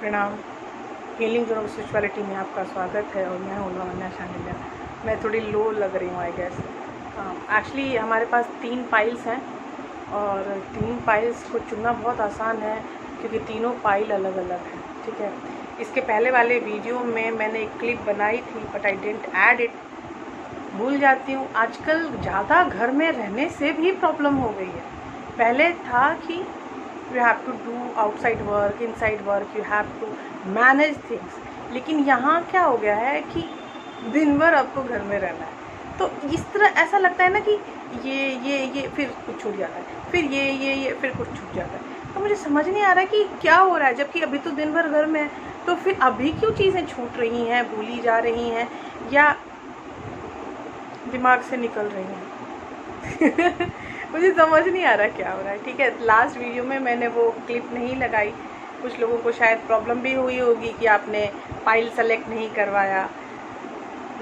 प्रणाम। Healing zone of spirituality में आपका स्वागत है और मैं हूँ लावण्या शांडिल्य। मैं थोड़ी लो लग रही हूँ आई गेस। एक्चुअली हमारे पास 3 पाइल्स हैं और 3 पाइल्स को चुनना बहुत आसान है क्योंकि तीनों पाइल अलग अलग हैं। ठीक है, इसके पहले वाले वीडियो में मैंने एक क्लिप बनाई थी but I didn't add it. भूल जाती हूँ। आजकल ज़्यादा घर में रहने से भी प्रॉब्लम हो गई है। पहले था कि you have to do outside work, inside work, you have to manage things, लेकिन यहाँ क्या हो गया है कि दिन भर आपको घर में रहना है। तो इस तरह ऐसा लगता है ना कि ये फिर कुछ छूट जाता है, फिर ये फिर कुछ छूट जाता है। तो मुझे समझ नहीं आ रहा है कि क्या हो रहा है, जबकि अभी तो दिन भर घर में है। तो फिर अभी क्यों चीज़ें छूट रही हैं, भूली जा रही हैं या दिमाग से निकल रही हैं। मुझे समझ नहीं आ रहा क्या हो रहा है। ठीक है, लास्ट वीडियो में मैंने वो क्लिप नहीं लगाई। कुछ लोगों को शायद प्रॉब्लम भी हुई होगी कि आपने फाइल सेलेक्ट नहीं करवाया,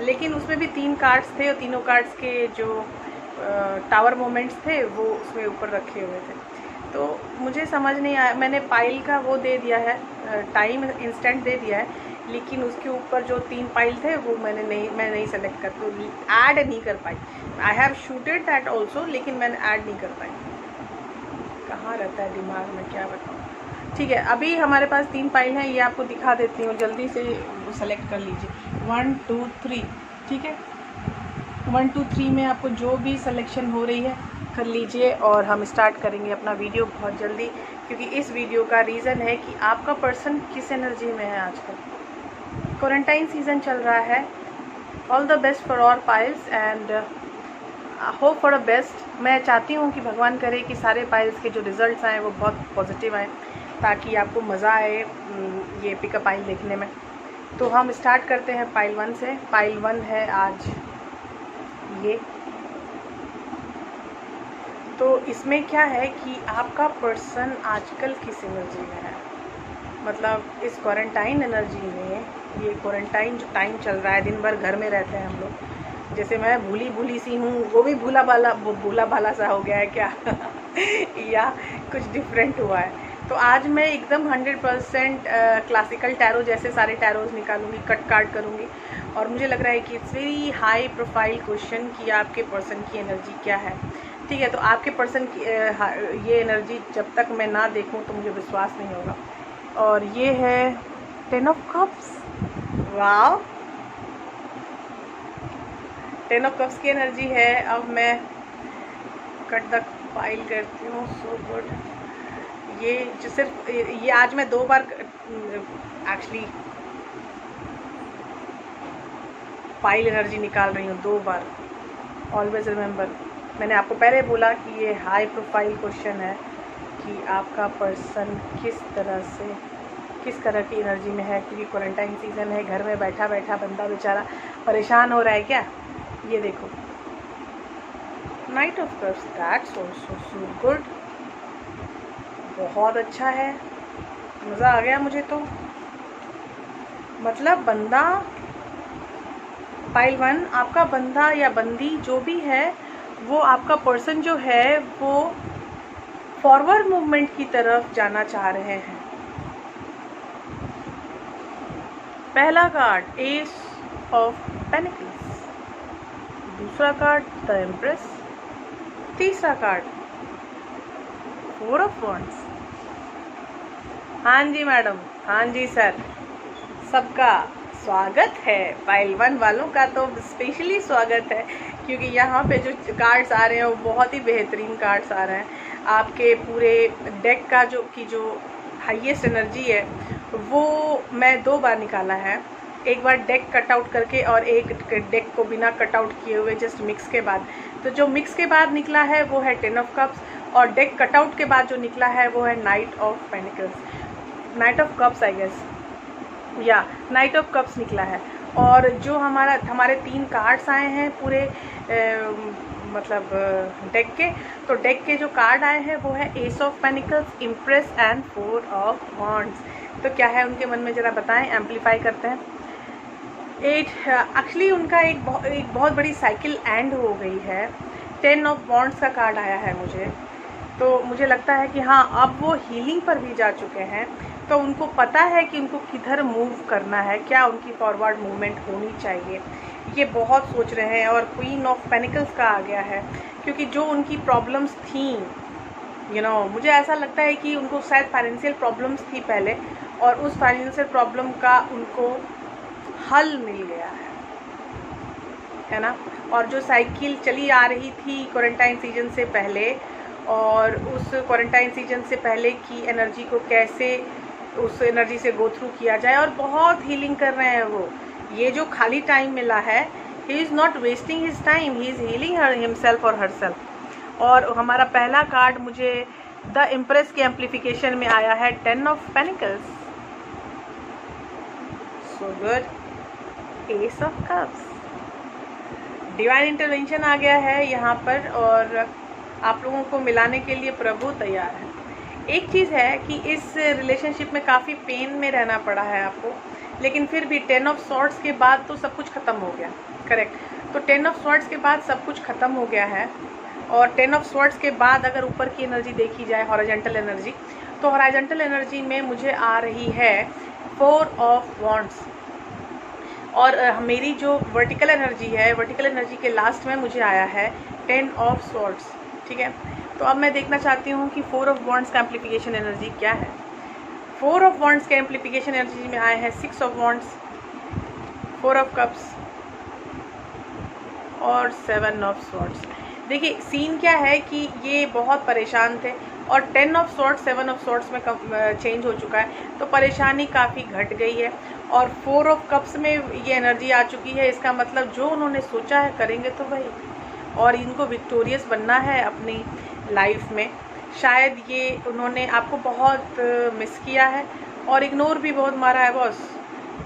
लेकिन उसमें भी 3 कार्ड्स थे और तीनों कार्ड्स के जो टावर मोमेंट्स थे वो उसमें ऊपर रखे हुए थे। तो मुझे समझ नहीं आया। मैंने पाइल का वो दे दिया है, टाइम इंस्टेंट दे दिया है, लेकिन उसके ऊपर जो 3 पाइल थे वो मैं नहीं सेलेक्ट कर, तो ऐड नहीं कर पाई। I have shooted that also, लेकिन मैंने ऐड नहीं कर पाई। कहाँ रहता है दिमाग में, क्या बताऊँ। ठीक है, अभी हमारे पास 3 पाइल हैं, ये आपको दिखा देती हूँ, जल्दी से सेलेक्ट कर लीजिए। 1 2 3। ठीक है, 1 2 3 में आपको जो भी सिलेक्शन हो रही है कर लीजिए और हम स्टार्ट करेंगे अपना वीडियो बहुत जल्दी, क्योंकि इस वीडियो का रीज़न है कि आपका पर्सन किस एनर्जी में है। आजकल क्वारंटाइन सीज़न चल रहा है। All the best for all piles and hope for the best. मैं चाहती हूँ कि भगवान करे कि सारे पाइल्स के जो रिज़ल्ट्स आएँ वो बहुत पॉजिटिव आएँ, ताकि आपको मज़ा आए ये पिकअप पाइल देखने में। तो हम स्टार्ट करते हैं पाइल 1 से। पाइल 1 है आज ये। तो इसमें क्या है कि आपका पर्सन आजकल किस एनर्जी में है, मतलब इस क्वारंटाइन एनर्जी में। ये क्वारंटाइन जो टाइम चल रहा है, दिन भर घर में रहते हैं हम लोग। जैसे मैं भूली सी हूँ, वो भी भूला भाला सा हो गया है क्या या कुछ डिफरेंट हुआ है। तो आज मैं एकदम 100% क्लासिकल टैरो जैसे सारे टैरोज निकालूंगी, कट कार्ड करूँगी, और मुझे लग रहा है कि it's very high profile question कि आपके पर्सन की एनर्जी क्या है। ठीक है, तो आपके पर्सन की ये एनर्जी जब तक मैं ना देखूं तो मुझे विश्वास नहीं होगा। और ये है 10 ऑफ कप्स। वाह, 10 ऑफ कप्स की एनर्जी है। अब मैं कट द फाइल करती हूँ। So good. ये जो सिर्फ ये आज मैं 2 बार एक्चुअली फाइल एनर्जी निकाल रही हूँ, 2 बार। ऑलवेज रिमेंबर, मैंने आपको पहले बोला कि ये हाई प्रोफाइल क्वेश्चन है कि आपका पर्सन किस तरह की एनर्जी में है, क्योंकि क्वारंटाइन सीज़न है। घर में बैठा बैठा बंदा बेचारा परेशान हो रहा है क्या। ये देखो, night of cups, that's also so good. बहुत अच्छा है, मज़ा आ गया मुझे। तो मतलब बंदा, पाइल 1 आपका बंदा या बंदी जो भी है, वो आपका पर्सन जो है वो फॉरवर्ड मूवमेंट की तरफ जाना चाह रहे हैं। पहला कार्ड एस ऑफ पेनिकल्स, दूसरा कार्ड द एम्प्रेस, तीसरा कार्ड 4 ऑफ वॉन्ड्स। हाँ जी मैडम, हाँ जी सर, सबका स्वागत है। पाइल 1 वालों का तो स्पेशली स्वागत है, क्योंकि यहाँ पे जो कार्ड्स आ रहे हैं वो बहुत ही बेहतरीन कार्ड्स आ रहे हैं। आपके पूरे डेक का जो हाईएस्ट एनर्जी है वो मैं 2 बार निकाला है। एक बार डेक कट आउट करके और एक डेक को बिना कट आउट किए हुए जस्ट मिक्स के बाद। तो जो मिक्स के बाद निकला है वो है 10 ऑफ कप्स, और डेक कट आउट के बाद जो निकला है वो है knight of pentacles, knight of cups I guess, या नाइट ऑफ कप्स निकला है। और जो हमारे 3 कार्ड्स आए हैं पूरे मतलब डेक के, तो डेक के जो कार्ड आए हैं वो है ace of pentacles, impress and 4 of wands. तो क्या है उनके मन में, ज़रा बताएं, एम्पलीफाई करते हैं। 8 एक्चुअली उनका एक बहुत बड़ी साइकिल एंड हो गई है। 10 ऑफ वॉन्ड्स का कार्ड आया है मुझे, तो मुझे लगता है कि हाँ, अब वो हीलिंग पर भी जा चुके हैं। तो उनको पता है कि उनको किधर मूव करना है, क्या उनकी फॉरवर्ड मूवमेंट होनी चाहिए, ये बहुत सोच रहे हैं। और क्वीन ऑफ पेनिकल्स का आ गया है, क्योंकि जो उनकी प्रॉब्लम्स थी मुझे ऐसा लगता है कि उनको शायद फाइनेंशियल प्रॉब्लम्स थी पहले, और उस फाइनेंशियल प्रॉब्लम का उनको हल मिल गया है ना। और जो साइकिल चली आ रही थी क्वारंटाइन सीजन से पहले, और उस क्वारंटाइन सीजन से पहले की एनर्जी को कैसे उस एनर्जी से गो थ्रू किया जाए, और बहुत हीलिंग कर रहे हैं वो। ये जो खाली टाइम मिला है, he is not wasting his time, he is healing himself और हरसेल्फ। और हमारा पहला कार्ड मुझे द इम्प्रेस के एम्प्लीफिकेशन में आया है 10 of pentacles. So good. Ace of cups, divine intervention आ गया है यहाँ पर, और आप लोगों को मिलाने के लिए प्रभु तैयार है। एक चीज़ है कि इस रिलेशनशिप में काफ़ी पेन में रहना पड़ा है आपको, लेकिन फिर भी 10 ऑफ सॉर्ड्स के बाद तो सब कुछ ख़त्म हो गया। करेक्ट। तो 10 ऑफ सॉर्ड्स के बाद सब कुछ ख़त्म हो गया है। और 10 ऑफ सॉर्ड्स के बाद अगर ऊपर की एनर्जी देखी जाए, हॉरिजॉन्टल एनर्जी, तो हॉरिजॉन्टल एनर्जी में मुझे आ रही है 4 ऑफ वॉन्ड्स। और मेरी जो वर्टिकल एनर्जी है, वर्टिकल एनर्जी के लास्ट में मुझे आया है 10 ऑफ सॉर्ड्स। ठीक है, तो अब मैं देखना चाहती हूँ कि 4 ऑफ वॉन्ड्स का एम्प्लीफिकेशन एनर्जी क्या है। 4 ऑफ वॉन्ड्स के एम्प्लीफिकेशन एनर्जी में आए हैं 6 ऑफ वॉन्ड्स, 4 ऑफ कप्स और 7 ऑफ सॉर्ड्स। देखिए सीन क्या है कि ये बहुत परेशान थे, और 10 ऑफ सॉर्ड्स 7 ऑफ सॉर्ड्स में चेंज हो चुका है, तो परेशानी काफ़ी घट गई है। और 4 ऑफ कप्स में ये एनर्जी आ चुकी है, इसका मतलब जो उन्होंने सोचा है करेंगे तो वही, और इनको विक्टोरियस बनना है अपनी लाइफ में। शायद ये उन्होंने आपको बहुत मिस किया है, और इग्नोर भी बहुत मारा है बॉस।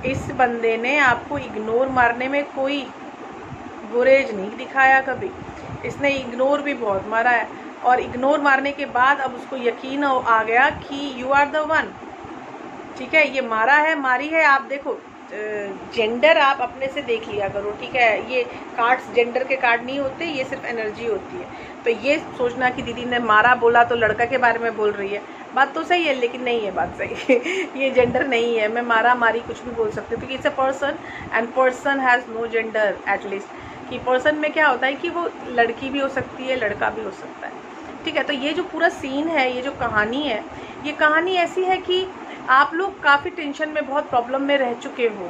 इस बंदे ने आपको इग्नोर मारने में कोई गुरेज नहीं दिखाया कभी, इसने इग्नोर भी बहुत मारा है। और इग्नोर मारने के बाद अब उसको यकीन आ गया कि यू आर द वन। ठीक है, ये मारा है, मारी है। आप देखो जेंडर आप अपने से देख लिया करो, ठीक है। ये कार्ड्स जेंडर के कार्ड नहीं होते, ये सिर्फ एनर्जी होती है। तो ये सोचना कि दीदी ने मारा बोला तो लड़का के बारे में बोल रही है, बात तो सही है, लेकिन नहीं है बात सही ये जेंडर नहीं है। मैं मारा मारी कुछ भी बोल सकती हूँ, क्योंकि it's a person and person has no gender. At least कि पर्सन में क्या होता है कि वो लड़की भी हो सकती है, लड़का भी हो सकता है। ठीक है, तो ये जो पूरा सीन है, ये जो कहानी है, ये कहानी ऐसी है कि आप लोग काफ़ी टेंशन में, बहुत प्रॉब्लम में रह चुके हो।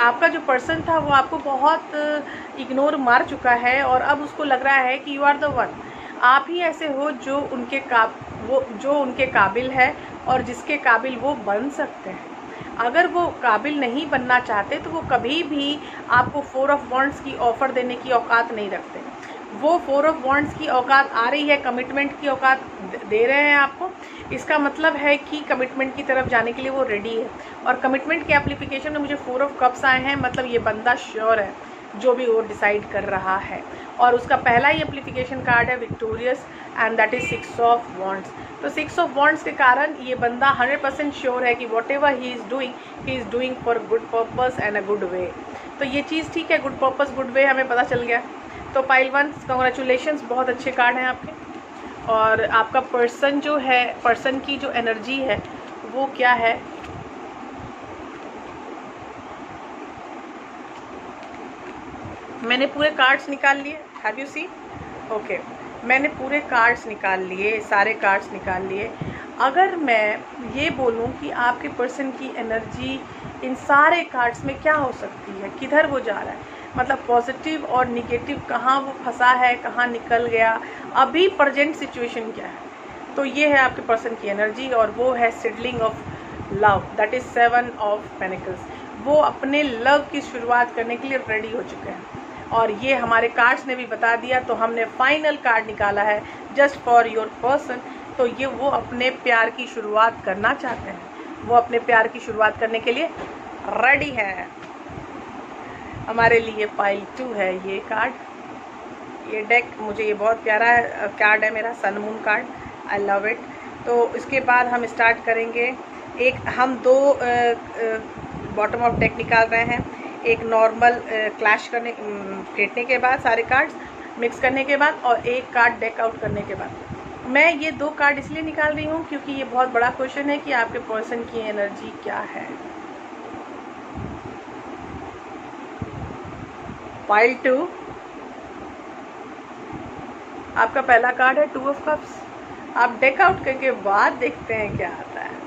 आपका जो पर्सन था वो आपको बहुत इग्नोर मार चुका है, और अब उसको लग रहा है कि यू आर द वन। आप ही ऐसे हो जो उनके काबिल है, और जिसके काबिल वो बन सकते हैं। अगर वो काबिल नहीं बनना चाहते तो वो कभी भी आपको 4 ऑफ वॉन्ड्स की ऑफ़र देने की औकात नहीं रखते। वो 4 ऑफ वॉन्ड्स की औकात आ रही है, कमिटमेंट की औकात दे रहे हैं आपको। इसका मतलब है कि कमिटमेंट की तरफ जाने के लिए वो रेडी है। और कमिटमेंट के एप्लीकेशन में मुझे 4 ऑफ कप्स आए हैं, मतलब ये बंदा श्योर है जो भी वो डिसाइड कर रहा है। और उसका पहला ही एप्लीकेशन कार्ड है victorious, and that is 6 of wands. तो 6 ऑफ वॉन्ड्स के कारण ये बंदा 100% श्योर है कि what ever he is doing for good purpose and a good way. तो ये चीज़ ठीक है, गुड पर्पस गुड वे हमें पता चल गया। तो पाइल 1 कॉन्ग्रेचुलेशंस, बहुत अच्छे कार्ड हैं आपके। और आपका पर्सन जो है, पर्सन की जो एनर्जी है वो क्या है, मैंने पूरे कार्ड्स निकाल लिए। Have you see? ओके, मैंने पूरे कार्ड्स निकाल लिए, सारे कार्ड्स निकाल लिए। अगर मैं ये बोलूँ कि आपके पर्सन की एनर्जी इन सारे कार्ड्स में क्या हो सकती है, किधर वो जा रहा है, मतलब पॉजिटिव और निगेटिव, कहाँ वो फंसा है, कहाँ निकल गया, अभी प्रेजेंट सिचुएशन क्या है, तो ये है आपके पर्सन की एनर्जी। और वो है seedling of love, that is 7 of pentacles. वो अपने लव की शुरुआत करने के लिए रेडी हो चुके हैं, और ये हमारे कार्ड्स ने भी बता दिया। तो हमने फाइनल कार्ड निकाला है जस्ट फॉर योर पर्सन। तो ये वो अपने प्यार की शुरुआत करना चाहते हैं, वो अपने प्यार की शुरुआत करने के लिए रेडी है। हमारे लिए पाइल 2 है ये कार्ड, ये डेक मुझे ये बहुत प्यारा कार्ड है मेरा, sun moon card, I love it. तो इसके बाद हम स्टार्ट करेंगे, हम 2 बॉटम ऑफ डेक निकाल रहे हैं। एक नॉर्मल क्लैश फेंटने के बाद, सारे कार्ड्स मिक्स करने के बाद, और एक कार्ड डेक आउट करने के बाद। मैं ये 2 कार्ड इसलिए निकाल रही हूँ क्योंकि ये बहुत बड़ा क्वेश्चन है कि आपके पर्सन की एनर्जी क्या है। पाइल 2, आपका पहला कार्ड है 2 ऑफ कप्स। आप डेक आउट करके बाद देखते हैं क्या आता है।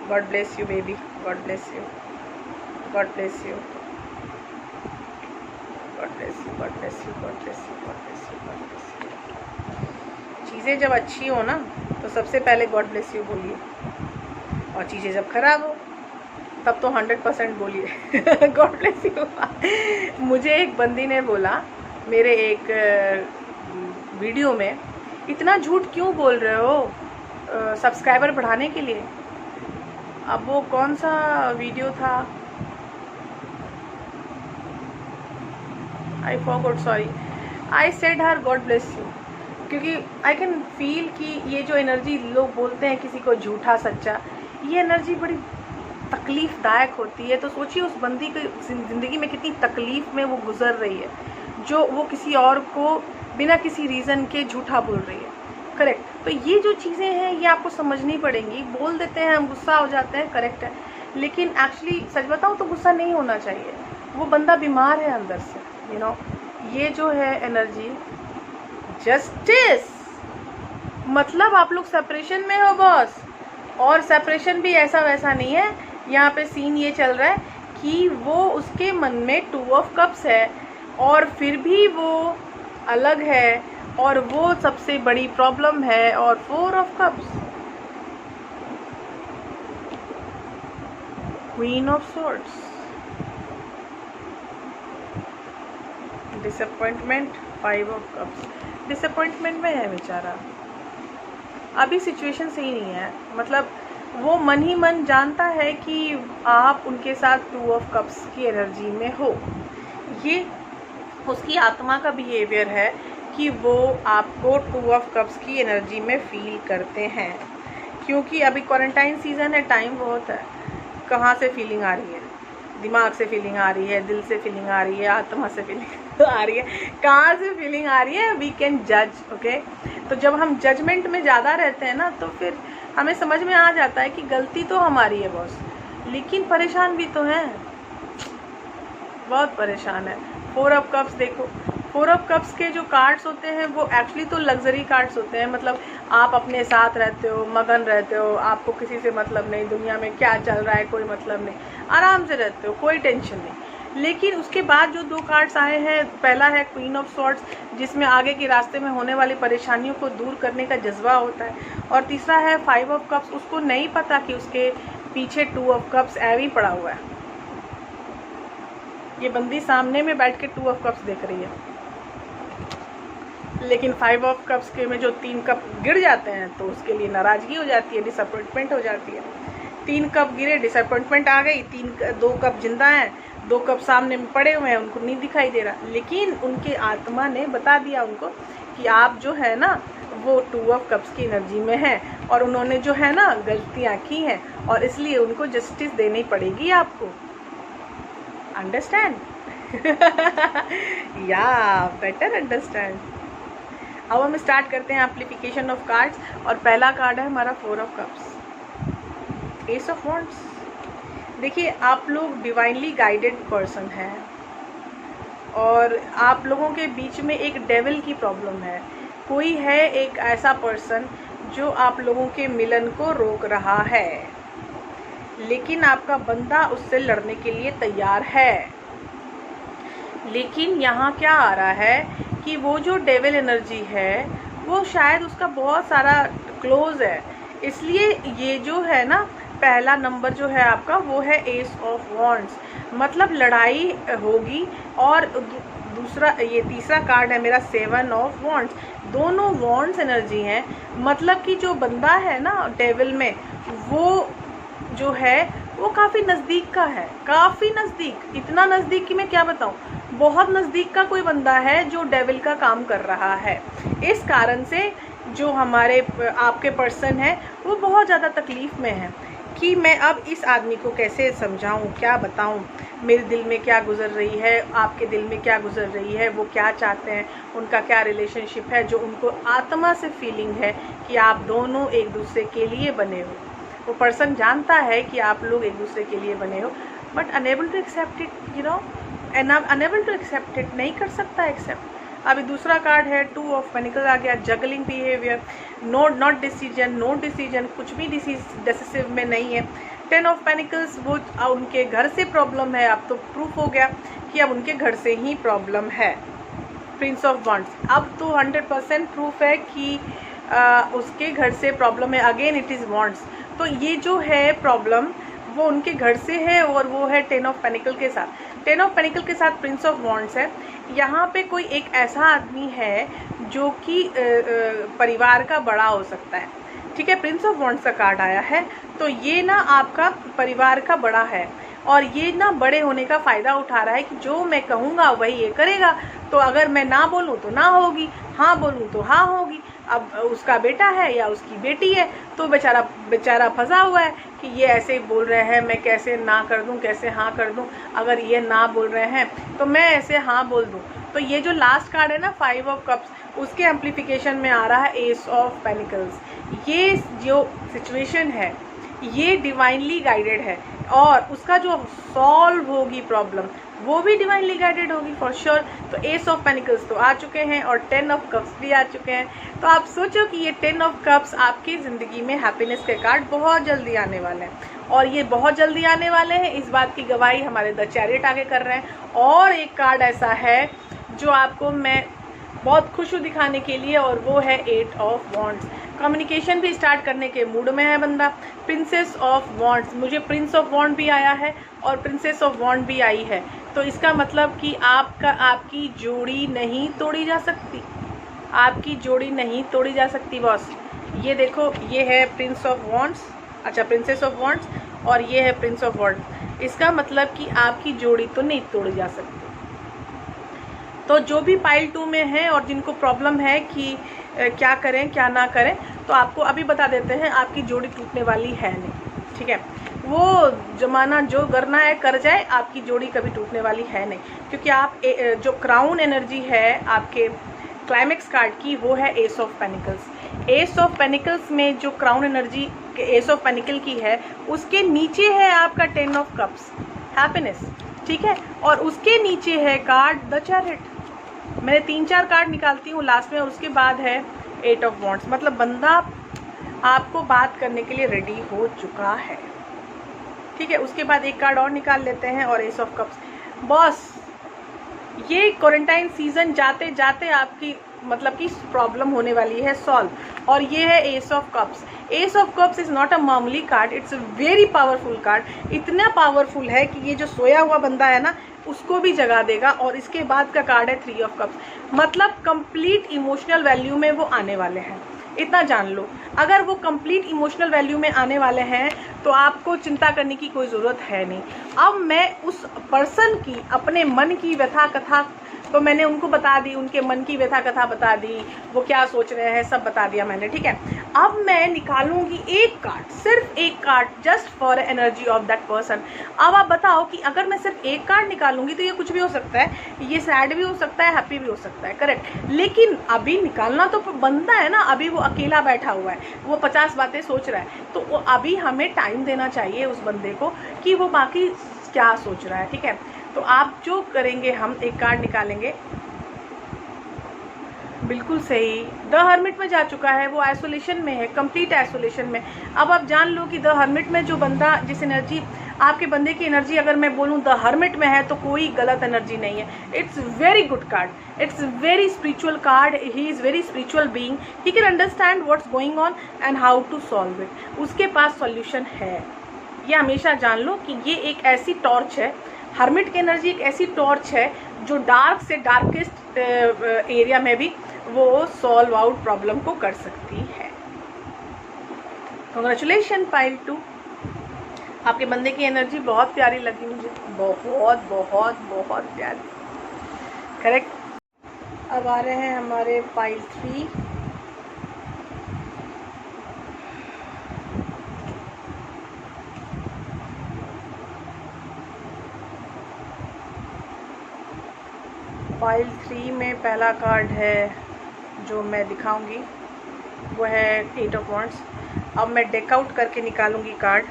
God bless you baby, God bless you, God bless you, God bless you, God bless you, God bless you, God bless you, God bless you. चीज़ें जब अच्छी हो ना तो सबसे पहले गॉड ब्लेस यू बोलिए, और चीज़ें जब खराब हो तब तो 100% बोलिए गॉड ब्लेस यू। मुझे एक बंदी ने बोला मेरे एक वीडियो में, इतना झूठ क्यों बोल रहे हो सब्सक्राइबर बढ़ाने के लिए। अब वो कौन सा वीडियो था, I forgot, sorry. I said her God bless you, क्योंकि आई कैन फील कि ये जो एनर्जी लोग बोलते हैं किसी को झूठा सच्चा, ये एनर्जी बड़ी तकलीफ़दायक होती है। तो सोचिए उस बंदी की ज़िंदगी में कितनी तकलीफ़ में वो गुजर रही है, जो वो किसी और को बिना किसी रीज़न के झूठा बोल रही है। करेक्ट। तो ये जो चीज़ें हैं ये आपको समझनी पड़ेंगी। बोल देते हैं हम, गुस्सा हो जाते हैं, करेक्ट है, लेकिन एक्चुअली सच बताऊँ तो गुस्सा नहीं होना चाहिए। वो बंदा बीमार है अंदर से, यू नो। ये जो है एनर्जी जस्टिस, मतलब आप लोग सेपरेशन में हो बॉस, और सेपरेशन भी ऐसा वैसा नहीं है। यहाँ पे सीन ये चल रहा है कि वो उसके मन में 2 ऑफ कप्स है और फिर भी वो अलग है, और वो सबसे बड़ी प्रॉब्लम है। और 4 of cups, queen of swords, disappointment, 5 of cups. Disappointment में है बेचारा, अभी सिचुएशन सही नहीं है। मतलब वो मन ही मन जानता है कि आप उनके साथ 2 ऑफ कप्स की एनर्जी में हो। ये उसकी आत्मा का बिहेवियर है कि वो आपको 2 ऑफ कप्स की एनर्जी में फील करते हैं, क्योंकि अभी क्वारंटाइन सीज़न है, टाइम बहुत है। कहाँ से फीलिंग आ रही है? दिमाग से फीलिंग आ रही है, दिल से फीलिंग आ रही है, आत्मा से फीलिंग आ रही है। कहाँ से फीलिंग आ रही है? वी कैन जज, ओके। तो जब हम जजमेंट में ज़्यादा रहते हैं ना, तो फिर हमें समझ में आ जाता है कि गलती तो हमारी है बॉस, लेकिन परेशान भी तो हैं, बहुत परेशान है। 4 ऑफ कप्स देखो, 4 ऑफ कप्स के जो कार्ड्स होते हैं वो एक्चुअली तो लग्जरी कार्ड्स होते हैं। मतलब आप अपने साथ रहते हो, मगन रहते हो, आपको किसी से मतलब नहीं, दुनिया में क्या चल रहा है कोई मतलब नहीं, आराम से रहते हो, कोई टेंशन नहीं। लेकिन उसके बाद जो 2 कार्ड्स आए हैं, पहला है क्वीन ऑफ सॉर्ड्स, जिसमें आगे के रास्ते में होने वाली परेशानियों को दूर करने का जज्बा होता है, और तीसरा है 5 ऑफ कप्स। उसको नहीं पता कि उसके पीछे 2 ऑफ कप्स ऐवी पड़ा हुआ है। ये बंदी सामने में बैठ के 2 ऑफ कप्स देख रही है, लेकिन 5 ऑफ कप्स के में जो 3 कप गिर जाते हैं तो उसके लिए नाराज़गी हो जाती है, डिसअपॉइंटमेंट हो जाती है। 3 कप गिरे, डिसअपॉइंटमेंट आ गई। 2 कप जिंदा हैं, 2 कप सामने में पड़े हुए हैं, उनको नहीं दिखाई दे रहा, लेकिन उनके आत्मा ने बता दिया उनको कि आप जो है ना वो 2 ऑफ कप्स की एनर्जी में हैं, और उन्होंने जो है ना गलतियाँ की हैं, और इसलिए उनको जस्टिस देनी पड़ेगी आपको। अंडरस्टैंड? या बेटर अंडरस्टैंड। अब हम स्टार्ट करते हैं एप्लीकेशन ऑफ कार्ड्स, और पहला कार्ड है हमारा 4 of cups, ace of wands. देखिए, आप लोग डिवाइनली गाइडेड पर्सन हैं, और आप लोगों के बीच में एक डेविल की प्रॉब्लम है। कोई है एक ऐसा पर्सन जो आप लोगों के मिलन को रोक रहा है, लेकिन आपका बंदा उससे लड़ने के लिए तैयार है। लेकिन यहाँ क्या आ रहा है कि वो जो डेविल एनर्जी है वो शायद उसका बहुत सारा क्लोज है, इसलिए ये जो है ना पहला नंबर जो है आपका वो है एस ऑफ वॉन्ड्स। मतलब लड़ाई होगी। और दूसरा, ये तीसरा कार्ड है मेरा 7 ऑफ वॉन्ड्स। दोनों वॉन्ड्स एनर्जी हैं, मतलब कि जो बंदा है ना डेविल में, वो जो है वो काफ़ी नज़दीक का है, काफ़ी नज़दीक, इतना नज़दीक कि मैं क्या बताऊँ, बहुत नज़दीक का कोई बंदा है जो डेविल का काम कर रहा है। इस कारण से जो हमारे आपके पर्सन है वो बहुत ज़्यादा तकलीफ़ में है कि मैं अब इस आदमी को कैसे समझाऊं, क्या बताऊं, मेरे दिल में क्या गुजर रही है, आपके दिल में क्या गुजर रही है, वो क्या चाहते हैं, उनका क्या रिलेशनशिप है, जो उनको आत्मा से फीलिंग है कि आप दोनों एक दूसरे के लिए बने हो। वो पर्सन जानता है कि आप लोग एक दूसरे के लिए बने हो, but unable to accept it, unable to accept it, नहीं कर सकता एक्सेप्ट। अभी दूसरा कार्ड है 2 ऑफ पेनिकल आ गया, जगलिंग बिहेवियर, नॉट डिसीजन, कुछ भी डिसिसिव में नहीं है। 10 ऑफ पेनिकल्स, वो उनके घर से प्रॉब्लम है, अब तो प्रूफ हो गया कि अब उनके घर से ही प्रॉब्लम है। प्रिंस ऑफ वॉन्ड्स, अब तो 100% प्रूफ है कि उसके घर से प्रॉब्लम है। अगेन इट इज़ वॉन्ड्स, तो ये जो है प्रॉब्लम वो उनके घर से है और वो है 10 ऑफ पेनिकल के साथ। 10 ऑफ पेनिकल के साथ प्रिंस ऑफ वॉन्ड्स है। यहाँ पे कोई एक ऐसा आदमी है जो कि परिवार का बड़ा हो सकता है, ठीक है। प्रिंस ऑफ वॉन्ड्स का कार्ड आया है, तो ये ना आपका परिवार का बड़ा है और ये ना बड़े होने का फ़ायदा उठा रहा है कि जो मैं कहूँगा वही ये करेगा। तो अगर मैं ना बोलूँ तो ना होगी, हाँ बोलूँ तो हाँ होगी। अब उसका बेटा है या उसकी बेटी है तो बेचारा फंसा हुआ है कि ये ऐसे बोल रहे हैं, मैं कैसे ना कर दूं, कैसे हाँ कर दूं। अगर ये ना बोल रहे हैं तो मैं ऐसे हाँ बोल दूं। तो ये जो लास्ट कार्ड है ना 5 ऑफ कप्स, उसके एम्प्लीफिकेशन में आ रहा है एस ऑफ पेनिकल्स। ये जो सिचुएशन है ये डिवाइनली गाइडेड है और उसका जो सॉल्व होगी प्रॉब्लम वो भी डिवाइनली गाइडेड होगी फॉर श्योर। तो एस ऑफ पेनिकल्स तो आ चुके हैं और 10 ऑफ कप्स भी आ चुके हैं। तो आप सोचो कि ये 10 ऑफ कप्स आपकी ज़िंदगी में हैप्पीनेस के कार्ड बहुत जल्दी आने वाले हैं और ये बहुत जल्दी आने वाले हैं, इस बात की गवाही हमारे द चैरियट आगे कर रहे हैं। और एक कार्ड ऐसा है जो आपको मैं बहुत खुश हूँ दिखाने के लिए और वो है 8 ऑफ वॉन्ड्स। कम्युनिकेशन भी स्टार्ट करने के मूड में है बंदा। प्रिंसेस ऑफ वॉन्ड्स, मुझे प्रिंस ऑफ वॉन्ड भी आया है और प्रिंसेस ऑफ वॉन्ड भी आई है। तो इसका मतलब कि आपकी जोड़ी नहीं तोड़ी जा सकती, आपकी जोड़ी नहीं तोड़ी जा सकती बॉस। ये देखो, ये है प्रिंस ऑफ वॉन्ड्स, अच्छा प्रिंसेस ऑफ वॉन्ड्स, और ये है प्रिंस ऑफ वॉन्ड्स। इसका मतलब कि आपकी जोड़ी तो नहीं तोड़ी जा सकती। तो जो भी पाइल 2 में है और जिनको प्रॉब्लम है कि क्या करें क्या ना करें, तो आपको अभी बता देते हैं, आपकी जोड़ी टूटने वाली है नहीं, ठीक है। वो जमाना जो करना है कर जाए, आपकी जोड़ी कभी टूटने वाली है नहीं, क्योंकि आप जो क्राउन एनर्जी है आपके क्लाइमेक्स कार्ड की वो है ace of pentacles. S of pentacles में जो crown energy S of panicle की है उसके नीचे है आपका 10 ऑफ कप्स, हैप्पीनेस, ठीक है। और उसके नीचे है कार्ड द चैरियट। मैंने 3-4 कार्ड निकालती हूँ लास्ट में, उसके बाद है 8 ऑफ वॉन्ड्स। मतलब बंदा आपको बात करने के लिए रेडी हो चुका है, ठीक है। उसके बाद एक कार्ड और निकाल लेते हैं और एस ऑफ कप्स। बॉस, ये क्वारंटाइन सीजन जाते जाते आपकी मतलब कि प्रॉब्लम होने वाली है सॉल्व। और ये है ace of cups. Ace of cups is not a मामूली card, it's a very powerful card. इतना पावरफुल है कि ये जो सोया हुआ बंदा है ना उसको भी जगा देगा। और इसके बाद का कार्ड है 3 ऑफ कप्स, मतलब कंप्लीट इमोशनल वैल्यू में वो आने वाले हैं, इतना जान लो। अगर वो कंप्लीट इमोशनल वैल्यू में आने वाले हैं तो आपको चिंता करने की कोई ज़रूरत है नहीं। अब मैं उस पर्सन की अपने मन की व्यथा कथा तो मैंने उनको बता दी, उनके मन की व्यथा कथा बता दी, वो क्या सोच रहे हैं सब बता दिया मैंने, ठीक है। अब मैं निकालूंगी एक कार्ड, सिर्फ एक card, just for energy of that person. अब आप बताओ कि अगर मैं सिर्फ एक कार्ड निकालूंगी तो ये कुछ भी हो सकता है, ये सैड भी हो सकता है, हैप्पी भी हो सकता है, करेक्ट। लेकिन अभी निकालना तो बंदा है ना, अभी वो अकेला बैठा हुआ है, वो 50 बातें सोच रहा है, तो वो अभी हमें टाइम देना चाहिए उस बंदे को कि वो बाकी क्या सोच रहा है, ठीक है। तो आप जो करेंगे, हम एक कार्ड निकालेंगे, बिल्कुल सही, द हर्मिट में जा चुका है, वो आइसोलेशन में है, कंप्लीट आइसोलेशन में। अब आप जान लो कि द हर्मिट में जो बंदा, जिस एनर्जी आपके बंदे की एनर्जी अगर मैं बोलूँ द हर्मिट में है तो कोई गलत एनर्जी नहीं है। It's very good card, it's very spiritual card, he is very spiritual being, he can understand what's going on and how to solve it, उसके पास सॉल्यूशन है। ये हमेशा जान लो कि ये एक ऐसी टॉर्च है, हर्मिट की एनर्जी एक ऐसी टॉर्च है जो डार्क से डार्केस्ट एरिया में भी वो सॉल्व आउट प्रॉब्लम को कर सकती है। कांग्रेचुलेशन पाइल 2, आपके बंदे की एनर्जी बहुत प्यारी लगी मुझे, बहुत बहुत बहुत प्यारी, करेक्ट। अब आ रहे हैं हमारे पाइल 3, पाइल 3 में पहला कार्ड है जो मैं दिखाऊंगी वो है 8 ऑफ वॉन्ड्स। अब मैं डेक आउट करके निकालूंगी कार्ड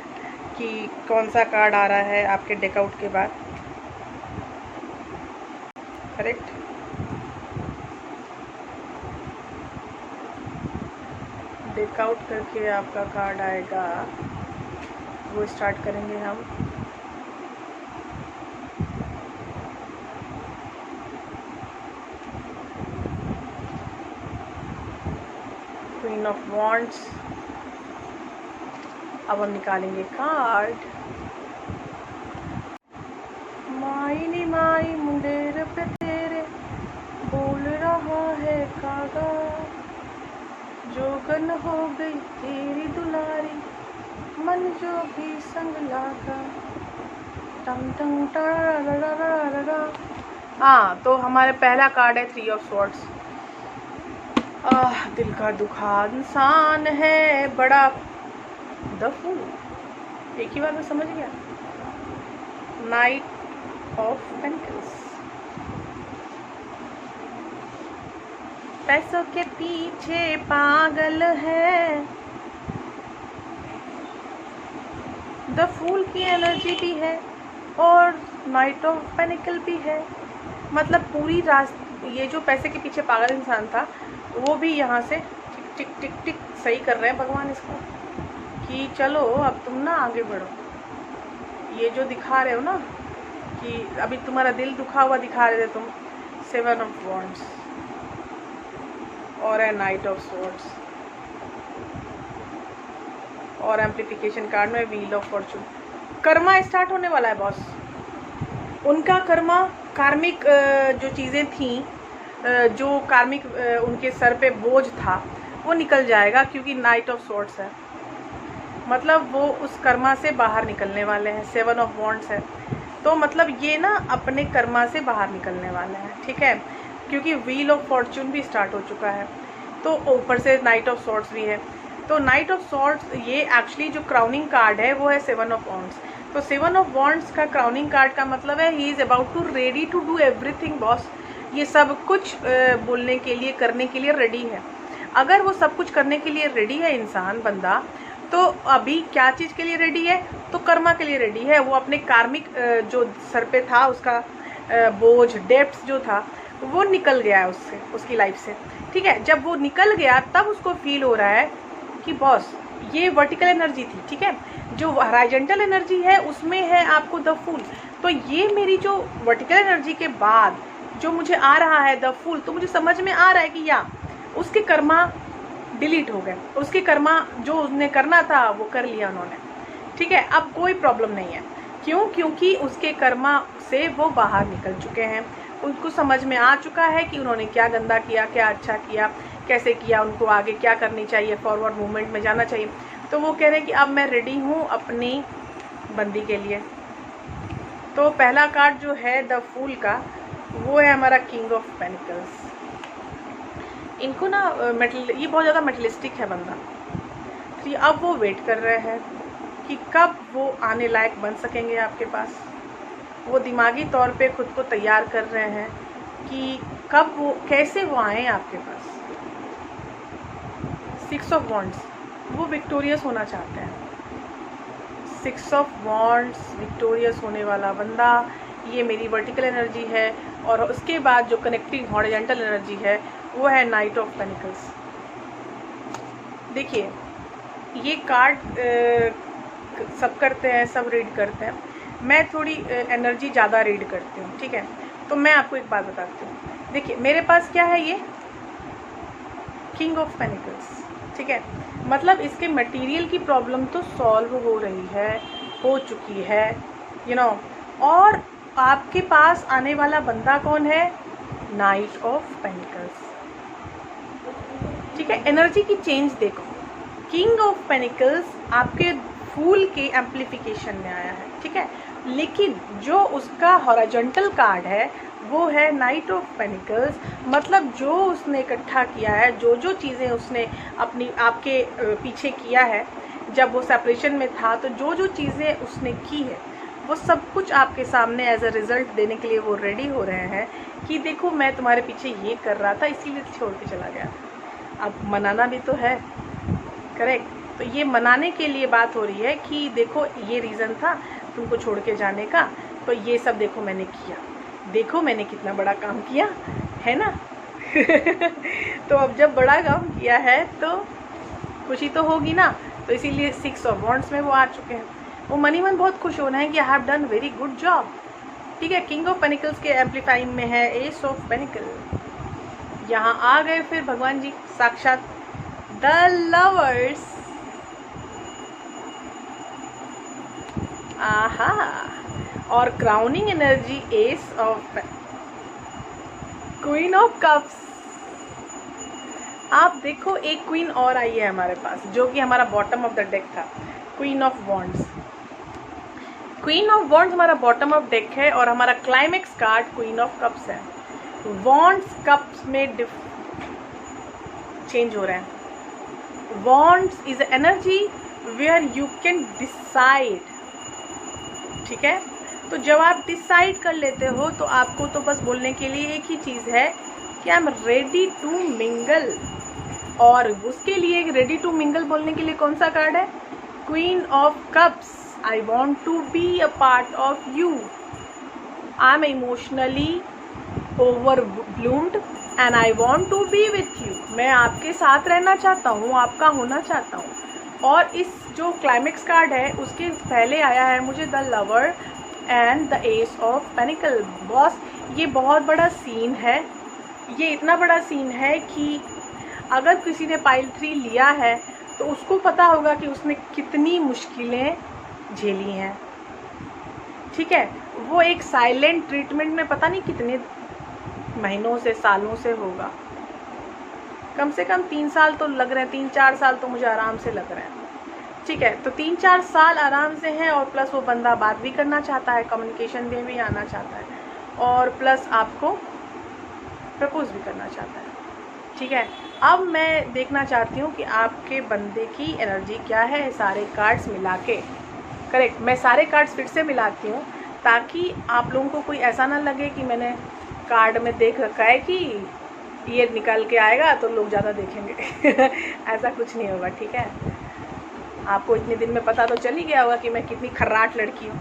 कि कौन सा कार्ड आ रहा है आपके डेक आउट के बाद। करेक्ट। डेक आउट करके आपका कार्ड आएगा, वो स्टार्ट करेंगे हम। Queen of wands. अब हम निकालेंगे कार्ड माई नी माई मुंडेर पे तेरे बोल रहा है कागा, जोगन हो गई तेरी दुलारी मन जो भी संग लागा। टंग टंग टा। हाँ, तो हमारे पहला कार्ड है 3 ऑफ स्वॉर्ड्स। दिल का दुखा इंसान है बड़ा द फूल, एक ही बार में समझ गया। Night of pentacles. पैसों के पीछे पागल है, द फूल की एनर्जी भी है और नाइट ऑफ पेनिकल भी है। मतलब पूरी ये जो पैसे के पीछे पागल इंसान था वो भी यहाँ से टिक टिक टिक टिक सही कर रहे हैं भगवान इसको कि चलो अब तुम ना आगे बढ़ो। ये जो दिखा रहे हो ना कि अभी तुम्हारा दिल दुखा हुआ दिखा रहे थे तुम, 7 ऑफ वॉन्ड्स और है नाइट ऑफ स्वॉर्ड्स और एम्प्लीफिकेशन कार्ड में wheel of Fortune. Karma start होने वाला है बॉस। उनका कर्मा, कार्मिक जो चीज़ें थी, जो कार्मिक उनके सर पे बोझ था वो निकल जाएगा क्योंकि नाइट ऑफ स्वॉर्ड्स है। मतलब वो उस कर्मा से बाहर निकलने वाले हैं। 7 ऑफ वॉन्ड्स है तो मतलब ये ना अपने कर्मा से बाहर निकलने वाले हैं, ठीक है, क्योंकि व्हील ऑफ फॉर्चून भी स्टार्ट हो चुका है तो ऊपर से नाइट ऑफ स्वॉर्ड्स भी है। तो नाइट ऑफ स्वॉर्ड्स ये एक्चुअली जो क्राउनिंग कार्ड है वो है 7 ऑफ वॉन्ड्स। तो 7 ऑफ वॉन्ड्स का क्राउनिंग कार्ड का मतलब है he is about to ready to do everything boss. ये सब कुछ बोलने के लिए, करने के लिए रेडी है। अगर वो सब कुछ करने के लिए रेडी है इंसान, बंदा, तो अभी क्या चीज़ के लिए रेडी है? तो कर्मा के लिए रेडी है। वो अपने कार्मिक जो सर पे था उसका बोझ, डेप्थ जो था वो निकल गया है उससे, उसकी लाइफ से, ठीक है। जब वो निकल गया तब उसको फील हो रहा है कि बॉस ये वर्टिकल एनर्जी थी, ठीक है, जो हॉरिजॉन्टल एनर्जी है उसमें है आपको द फूल। तो ये मेरी जो वर्टिकल एनर्जी के बाद जो मुझे आ रहा है द फूल, तो मुझे समझ में आ रहा है कि या उसके कर्मा डिलीट हो गए, उसके कर्मा जो उसने करना था वो कर लिया उन्होंने, ठीक है। अब कोई प्रॉब्लम नहीं है। क्यों? क्योंकि उसके कर्मा से वो बाहर निकल चुके हैं। उनको समझ में आ चुका है कि उन्होंने क्या गंदा किया, क्या अच्छा किया, कैसे किया, उनको आगे क्या करनी चाहिए, फॉरवर्ड मूवमेंट में जाना चाहिए। तो वो कह रहे हैं कि अब मैं रेडी हूँ अपनी बंदी के लिए। तो पहला कार्ड जो है द फूल का वो है हमारा किंग ऑफ पेनिकल्स। इनको ना ये बहुत ज़्यादा मेटलिस्टिक है बंदा। तो अब वो वेट कर रहे हैं कि कब वो आने लायक बन सकेंगे आपके पास। वो दिमागी तौर पे खुद को तैयार कर रहे हैं कि कब वो, कैसे वो आए आपके पास। 6 ऑफ वॉन्ड्स, वो विक्टोरियस होना चाहते हैं। 6 ऑफ वॉन्ड्स, विक्टोरियस होने वाला बंदा, ये मेरी वर्टिकल एनर्जी है। और उसके बाद जो कनेक्टिंग हॉरिजॉन्टल एनर्जी है वो है नाइट ऑफ पेनिकल्स। देखिए ये कार्ड सब करते हैं, सब रीड करते हैं, मैं थोड़ी एनर्जी ज़्यादा रीड करती हूँ, ठीक है। तो मैं आपको एक बात बताती हूँ। देखिए मेरे पास क्या है, ये किंग ऑफ पेनिकल्स, ठीक है। मतलब इसके मटेरियल की प्रॉब्लम तो सॉल्व हो रही है, हो चुकी है, यू नो। और आपके पास आने वाला बंदा कौन है? नाइट ऑफ पेनिकल्स, ठीक है। एनर्जी की चेंज देखो, किंग ऑफ पेनिकल्स आपके फूल के एम्प्लीफिकेशन में आया है, ठीक है। लेकिन जो उसका हॉरिजॉन्टल कार्ड है वो है नाइट ऑफ पेनिकल्स। मतलब जो उसने इकट्ठा किया है, जो जो चीज़ें उसने अपनी आपके पीछे किया है, जब वो सेपरेशन में था, तो जो जो चीज़ें उसने की है वो सब कुछ आपके सामने एज अ रिज़ल्ट देने के लिए वो रेडी हो रहे हैं कि देखो मैं तुम्हारे पीछे ये कर रहा था इसीलिए छोड़ के चला गया। अब मनाना भी तो है, करेक्ट। तो ये मनाने के लिए बात हो रही है कि देखो ये रीज़न था तुमको छोड़ के जाने का, तो ये सब देखो मैंने किया, देखो मैंने कितना बड़ा काम किया है ना। तो अब जब बड़ा काम किया है तो खुशी तो होगी ना। तो इसीलिए 6 ऑफ वॉन्ड्स में वो आ चुके हैं। वो मनी मन बहुत खुश होना है कि I have done very good job, ठीक है। किंग ऑफ पेनिकल्स के एम्पलीफाइंग में है एस ऑफ पेनिकल। यहाँ आ गए फिर भगवान जी साक्षात द लवर्स। आहा, और crowning energy S of queen of cups. आप देखो एक क्वीन और आई है हमारे पास, जो कि हमारा बॉटम ऑफ द डेक था, queen of wands. Queen of wands हमारा बॉटम ऑफ डेक है और हमारा climax card queen of cups है। वॉन्ड्स कप्स में चेंज हो रहे हैं। Wands is energy where you can decide, ठीक है। तो जब आप डिसाइड कर लेते हो तो आपको तो बस बोलने के लिए एक ही चीज़ है कि I am ready to mingle. और उसके लिए रेडी टू मिंगल बोलने के लिए कौन सा कार्ड है? Queen of cups. I want to be a part of you. I am emotionally overwhelmed and I want to be with you. मैं आपके साथ रहना चाहता हूँ, आपका होना चाहता हूँ। और इस जो क्लाइमेक्स कार्ड है उसके पहले आया है मुझे the lover and the S of panicle. Boss, ये बहुत बड़ा सीन है। ये इतना बड़ा सीन है कि अगर किसी ने पाइल 3 लिया है तो उसको पता होगा कि उसने कितनी मुश्किलें झेली हैं, ठीक है। वो एक साइलेंट ट्रीटमेंट में पता नहीं कितने महीनों से सालों से होगा, कम से कम 3 साल तो लग रहे हैं, 3-4 साल तो मुझे आराम से लग रहे हैं, ठीक है। तो 3-4 साल आराम से हैं और प्लस वो बंदा बात भी करना चाहता है, कम्युनिकेशन में भी आना चाहता है और प्लस आपको प्रपोज भी करना चाहता है, ठीक है। अब मैं देखना चाहती हूँ कि आपके बंदे की एनर्जी क्या है, सारे कार्ड्स मिला के, करेक्ट। मैं सारे कार्ड्स फिर से मिलाती हूँ ताकि आप लोगों को कोई ऐसा ना लगे कि मैंने कार्ड में देख रखा है कि ये निकाल के आएगा तो लोग ज़्यादा देखेंगे। ऐसा कुछ नहीं होगा, ठीक है। आपको इतने दिन में पता तो चल ही गया होगा कि मैं कितनी खर्राट लड़की हूँ।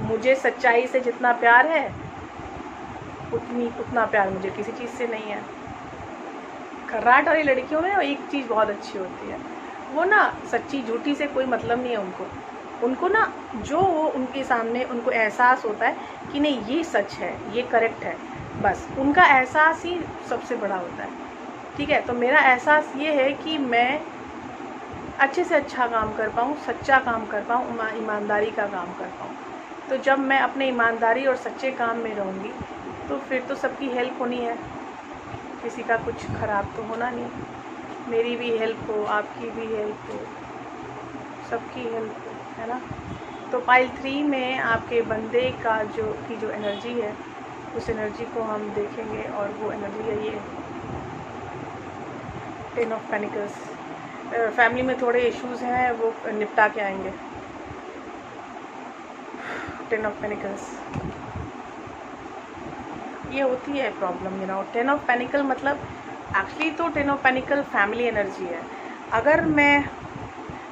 मुझे सच्चाई से जितना प्यार है उतना प्यार मुझे किसी चीज़ से नहीं है। खर्राट वाली लड़कियों में एक चीज़ बहुत अच्छी होती है, वो ना सच्ची झूठी से कोई मतलब नहीं है उनको ना जो वो उनके सामने उनको एहसास होता है कि नहीं ये सच है, ये करेक्ट है, बस उनका एहसास ही सबसे बड़ा होता है, ठीक है। तो मेरा एहसास ये है कि मैं अच्छे से अच्छा काम कर पाऊँ, सच्चा काम कर पाऊँ, ईमानदारी का काम कर पाऊँ। तो जब मैं अपने ईमानदारी और सच्चे काम में रहूँगी तो फिर तो सबकी हेल्प होनी है, किसी का कुछ ख़राब तो होना नहीं। मेरी भी हेल्प हो, आपकी भी हेल्प हो, सबकी हेल्प हो, है ना। तो पाइल 3 में आपके बंदे का जो एनर्जी है उस एनर्जी को हम देखेंगे और वो एनर्जी है ये 10 ऑफ पेनिकल्स। फैमिली में थोड़े इश्यूज़ हैं वो निपटा के आएंगे। 10 ऑफ पेनिकल्स ये होती है प्रॉब्लम, 10 ऑफ पेनिकल मतलब एक्चुअली तो 10 ऑफ पेनिकल फैमिली एनर्जी है। अगर मैं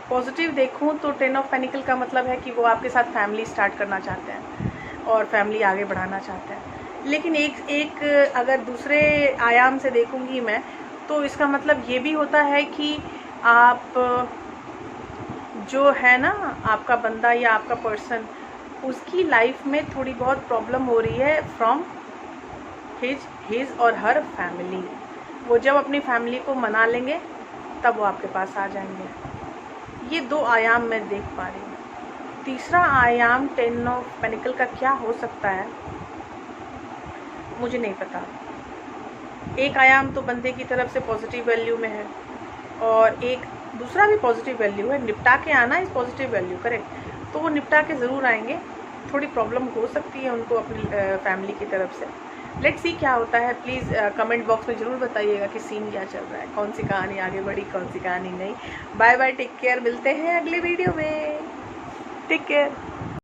पॉजिटिव देखूं तो 10 ऑफ पेनिकल का मतलब है कि वो आपके साथ फैमिली स्टार्ट करना चाहते हैं और फैमिली आगे बढ़ाना चाहते हैं। लेकिन एक अगर दूसरे आयाम से देखूंगी मैं तो इसका मतलब ये भी होता है कि आप जो है ना आपका बंदा या आपका पर्सन, उसकी लाइफ में थोड़ी बहुत प्रॉब्लम हो रही है फ्रॉम हिज और हर फैमिली। वो जब अपनी फैमिली को मना लेंगे तब वो आपके पास आ जाएंगे। ये 2 आयाम मैं देख पा रही हूँ। तीसरा आयाम 10 ऑफ पेनिकल का क्या हो सकता है मुझे नहीं पता। एक आयाम तो बंदे की तरफ से पॉजिटिव वैल्यू में है और एक दूसरा भी पॉजिटिव वैल्यू है, निपटा के आना इस पॉजिटिव वैल्यू, करेक्ट। तो वो निपटा के ज़रूर आएंगे। थोड़ी प्रॉब्लम हो सकती है उनको अपनी फैमिली की तरफ से। लेट्स सी क्या होता है। प्लीज़ कमेंट बॉक्स में ज़रूर बताइएगा कि सीन क्या चल रहा है, कौन सी कहानी आगे बढ़ी, कौन सी कहानी नहीं। बाय बाय, टेक केयर, मिलते हैं अगले वीडियो में। Take care.